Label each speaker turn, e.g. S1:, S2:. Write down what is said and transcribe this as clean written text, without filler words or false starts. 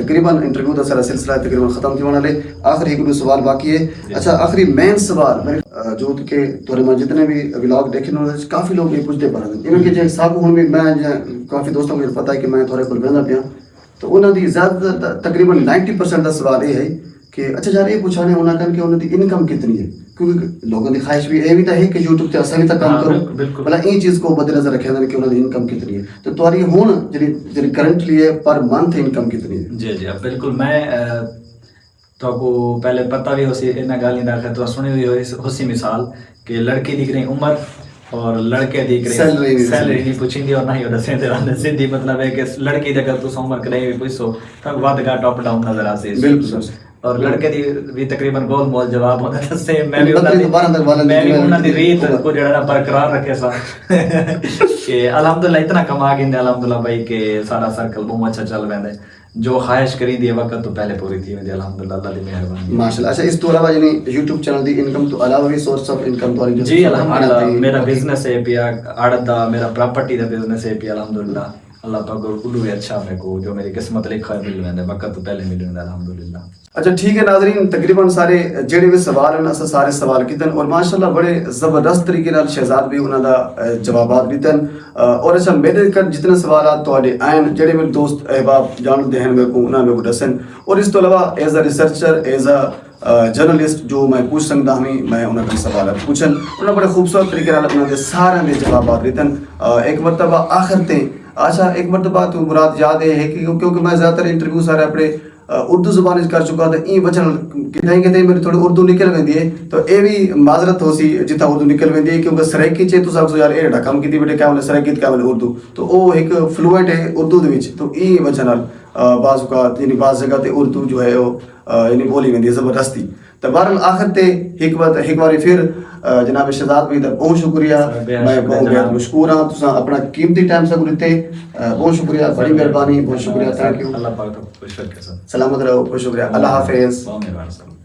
S1: तकरीबन इंटरव्यू का सारा सिलसिला तकरीबन ख़त्म थी वाले। आखिरी एक सवाल बाकी है। अच्छा आखिरी मेन सवाल मेरे जो कि तोरे मैं जितने भी व्लॉग देखे उन्होंने काफ़ी लोग ये पूछते पा रहे इवन कि जो साहब हूँ भी मैं काफ़ी दोस्तों को पता है कि मैं थोड़े को बहना पिया तो उन्होंने ज़्यादा तकरीबन 90% का सवाल ये है कि अच्छा यार ये पूछा उन्होंने कि उन्होंने इनकम कितनी है, क्योंकि लोगों की ख्वाहिश भी ये भी है कि यूट्यूब से असली तक काम करो, मतलब ये चीज़ को मद्देनजर रखे कि उन्होंने इनकम कितनी है। तो तुम्हारी हुन जी करंटली है पर मंथ इनकम कितनी है?
S2: जी जी बिल्कुल। मैं तो पहले पता भी होसी इन गाली ना तो सुनी हुई होसी मिसाल कि लड़की दिख रही उम्र और लड़के दिख रहे सैलरी नहीं पूछी और ना ही दसें सीधी मतलब है कि लड़की अगर तुम उम्र करे भी पूछो तो वध घट अप डाउन नजर आसे बिल्कुल। और लड़के दी भी तकरीबन गोल मोल जवाब होता था सेम। मैं भी उन्होंने दी रीत को जड़ा बरकरार रखे सा कि अल्हम्दुलिल्लाह इतना कमा गिंदे अल्हम्दुलिल्लाह भाई के सारा सर्कल बहुत अच्छा चल वेंदे जो ख्वाहिश करी दी वक्त तो पहले पूरी थी वेंदे अल्हम्दुलिल्लाह अल्लाह दी मेहरबानी माशाल्लाह।
S1: अच्छा इस तो अलावा यानी YouTube चैनल दी इनकम तो अलावा भी सोर्स ऑफ इनकम तो
S2: जी अल्हम्दुलिल्लाह मेरा बिजनेस है पिया आड़त दा मेरा प्रॉपर्टी दा बिजनेस है पिया अल्हम्दुलिल्लाह अल्लाह पाक को भी अच्छा मेरे को जो मेरी किस्मत लिखा है मिल वेंदे वक्त तो पहले मिल वेंदे अल्हम्दुलिल्लाह।
S1: अच्छा ठीक है नाज़रीन तकरीबन सारे जेडे भी सवाल हैं अस सारे सवाल कीतन और माशाल्लाह बड़े ज़बरदस्त तरीके नाल शहजाद भी उन्हों का जवाबात दितन। और अच्छा मेरे कर जितने सवाल तुहाडे आन जेडे मेरे दोस्त अहबाब जानते हैं मेरे को उन्होंने मेरे को दसन और इस तो अलावा as a researcher as a journalist जो मैं पूछ सकता हूँ मैं उन्होंने सवाल पूछन उन्होंने बड़े खूबसूरत तरीके नाल उन्होंने सारे जवाबात दितन। एक मरतबा आखिर ते अच्छा एक मरतबा तो मुराद याद है कि क्योंकि मैं ज़्यादातर इंटरव्यू सारे अपने उर्दू ज़ुबान कर चुका था ई वचन कितने कितने मेरी थोड़ी उर्दू निकल वेंदी है तो ये भी माजरत हो सी जितना उर्दू निकल वेंदी है क्योंकि सराइकी चे तो साहब यार ये कम की बेटे क्या बोले सराइकी क्या बोले उर्दू तो वो एक फ्लुएंट है उर्दू दे विच तो ई वचन बाज़ औक़ात यानी बाज़ जगह ते उर्दू जो है वो यानी बोली वेंदी है ज़बरदस्ती। तो बहरहाल आखिर ते एक बार फिर जनाब शहजाद भाई दा बहुत शुक्रिया मैं बहुत बेहद मशकूर हाँ तुसा अपना कीमती टाइम से दिते बहुत शुक्रिया बड़ी मेहरबानी बहुत शुक्रिया थैंक यू।
S2: अल्लाह पाक खुश रखे
S1: सलामत रहो बहुत शुक्रिया अल्लाह हाफिज़।